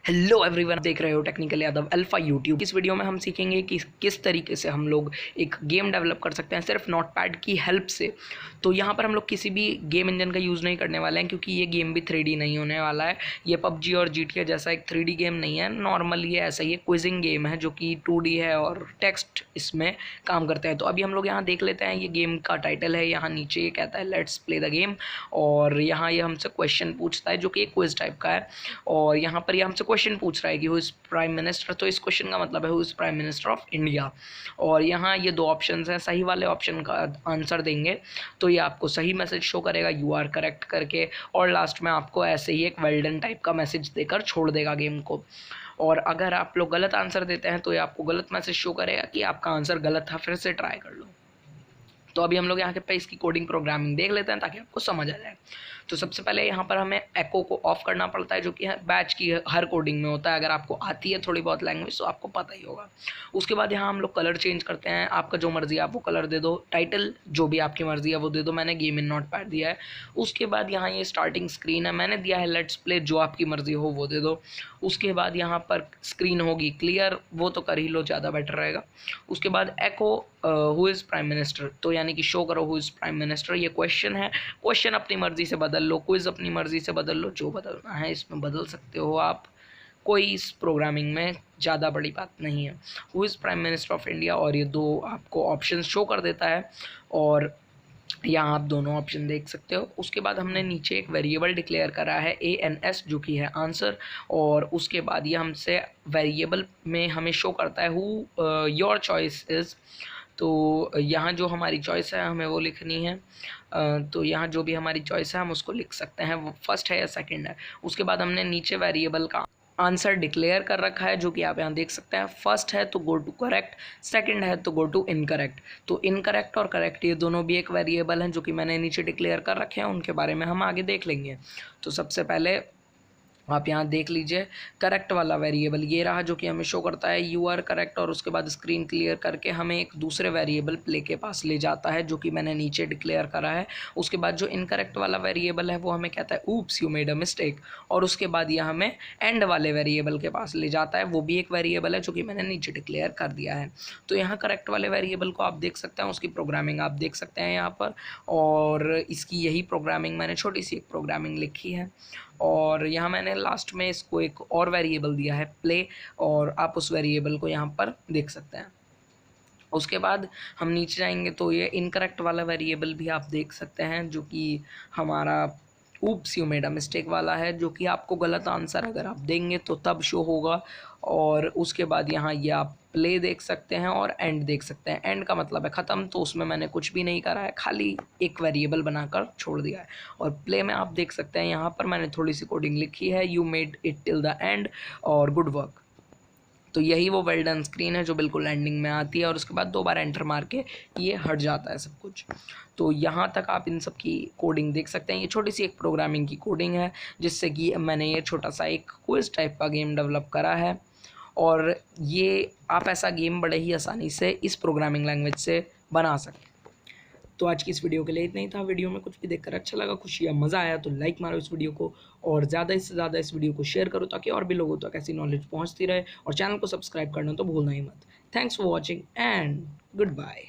Hello everyone, देख रहे हो टेक्निकल यादव अल्फा यूट्यूब। इस वीडियो में हम सीखेंगे कि किस तरीके से हम लोग एक गेम डेवलप कर सकते हैं सिर्फ नोटपैड की हेल्प से। तो यहाँ पर हम लोग किसी भी गेम इंजन का यूज़ नहीं करने वाले हैं, क्योंकि ये गेम भी 3D नहीं होने वाला है। ये PUBG और GTA जैसा एक 3D गेम नहीं है। नॉर्मल ये ऐसा ही एक क्विजिंग गेम है जो कि 2D है और टेक्स्ट इसमें काम करते हैं। तो अभी हम लोग यहाँ देख लेते हैं, ये गेम का टाइटल है। यहाँ नीचे ये कहता है लेट्स प्ले द गेम, और यहाँ ये हमसे क्वेश्चन पूछता है जो कि एक क्विज टाइप का है। और यहाँ पर ये हमसे क्वेश्चन पूछ रहा है कि हु इज़ प्राइम मिनिस्टर। तो इस क्वेश्चन का मतलब है who is prime minister of India. और यहाँ ये दो ऑप्शंस हैं, सही वाले ऑप्शन का आंसर देंगे तो ये आपको सही मैसेज शो करेगा यू आर करेक्ट करके, और लास्ट में आपको ऐसे ही एक वेल डन टाइप का मैसेज देकर छोड़ देगा गेम को। और अगर आप लोग गलत आंसर देते हैं तो ये आपको गलत मैसेज शो करेगा कि आपका आंसर गलत था, फिर से ट्राई कर लो। तो अभी हम लोग यहाँ पे इसकी कोडिंग प्रोग्रामिंग देख लेते हैं ताकि आपको समझ आ जाए। तो सबसे पहले यहाँ पर हमें एको को ऑफ करना पड़ता है, जो कि बैच की हर कोडिंग में होता है। अगर आपको आती है थोड़ी बहुत लैंग्वेज तो आपको पता ही होगा। उसके बाद यहाँ हम लोग कलर चेंज करते हैं। आपका जो मर्जी आप वो कलर दे दो, टाइटल जो भी आपकी मर्जी है वो दे दो। मैंने गेम इन नोटपैड दिया है। उसके बाद यहाँ ये स्टार्टिंग स्क्रीन है, मैंने दिया है लेट्स प्ले, जो आपकी मर्जी हो वो दे दो। उसके बाद यहाँ पर स्क्रीन होगी क्लियर, वो तो कर ही लो, ज़्यादा बेटर रहेगा। उसके बाद एको हु इज़ प्राइम मिनिस्टर, तो यानी कि शो करो हु इज़ प्राइम मिनिस्टर। ये क्वेश्चन है, क्वेश्चन अपनी मर्जी से बदल लो, क्विज अपनी मर्जी से बदल लो, जो बदलना है इसमें बदल सकते हो आप। कोई इस प्रोग्रामिंग में ज़्यादा बड़ी बात नहीं है। Who is prime minister of India, और ये दो आपको ऑप्शन शो कर देता है, और यहाँ आप दोनों ऑप्शन देख सकते हो। उसके बाद हमने नीचे एक वेरिएबल डिक्लेयर करा है ANS, जो कि है आंसर। और उसके बाद ये हमसे वेरिएबल में हमें शो करता है हु योर चॉइस इज़। तो यहाँ जो हमारी चॉइस है हमें वो लिखनी है। तो यहाँ जो भी हमारी चॉइस है हम उसको लिख सकते हैं, वो फर्स्ट है या सेकंड है। उसके बाद हमने नीचे वेरिएबल का आंसर डिक्लेयर कर रखा है, जो कि आप यहाँ देख सकते हैं। फर्स्ट है तो गो टू करेक्ट, सेकंड है तो गो टू इनकरेक्ट। तो इनकरेक्ट और करेक्ट ये दोनों भी एक वेरिएबल हैं जो कि मैंने नीचे डिक्लेयर कर रखे हैं, उनके बारे में हम आगे देख लेंगे। तो सबसे पहले आप यहाँ देख लीजिए, करेक्ट वाला वेरिएबल ये रहा जो कि हमें शो करता है यू आर करेक्ट, और उसके बाद स्क्रीन क्लियर करके हमें एक दूसरे वेरिएबल प्ले के पास ले जाता है, जो कि मैंने नीचे डिक्लेयर करा है। उसके बाद जो इनकरेक्ट वाला वेरिएबल है वो हमें कहता है oops you made a mistake, और उसके बाद यह हमें एंड वाले वेरिएबल के पास ले जाता है, वो भी एक वेरिएबल है जो कि मैंने नीचे डिक्लेयर कर दिया है। तो यहाँ करेक्ट वाले वेरिएबल को आप देख सकते हैं, उसकी प्रोग्रामिंग आप देख सकते हैं यहाँ पर, और इसकी यही प्रोग्रामिंग मैंने छोटी सी एक प्रोग्रामिंग लिखी है। और यहाँ मैंने लास्ट में इसको एक और वेरिएबल दिया है प्ले, और आप उस वेरिएबल को यहाँ पर देख सकते हैं। उसके बाद हम नीचे जाएंगे तो ये इनकरेक्ट वाला वेरिएबल भी आप देख सकते हैं, जो कि हमारा oops you made a mistake वाला है, जो कि आपको गलत आंसर अगर आप देंगे तो तब शो होगा। और उसके बाद यहाँ ये आप प्ले देख सकते हैं और एंड देख सकते हैं। एंड का मतलब है ख़त्म, तो उसमें मैंने कुछ भी नहीं करा है, खाली एक वेरिएबल बनाकर छोड़ दिया है। और प्ले में आप देख सकते हैं यहाँ पर मैंने थोड़ी सी कोडिंग लिखी है, you made it till the end और गुड वर्क। तो यही वो वेल डन स्क्रीन है जो बिल्कुल एंडिंग में आती है, और उसके बाद 2 बार एंटर मार के ये हट जाता है सब कुछ। तो यहाँ तक आप इन सब की कोडिंग देख सकते हैं। ये छोटी सी एक प्रोग्रामिंग की कोडिंग है, जिससे कि मैंने ये छोटा सा एक क्विज टाइप का गेम डेवलप करा है। और ये आप ऐसा गेम बड़े ही आसानी से इस प्रोग्रामिंग लैंग्वेज से बना सकते हैं। तो आज की इस वीडियो के लिए इतना ही था। वीडियो में कुछ भी देखकर अच्छा लगा, खुशी या मज़ा आया तो लाइक मारो इस वीडियो को, और ज़्यादा से ज़्यादा इस वीडियो को शेयर करो ताकि और भी लोगों तक ऐसी नॉलेज पहुंचती रहे। और चैनल को सब्सक्राइब करना तो भूलना ही मत। Thanks for watching and good bye.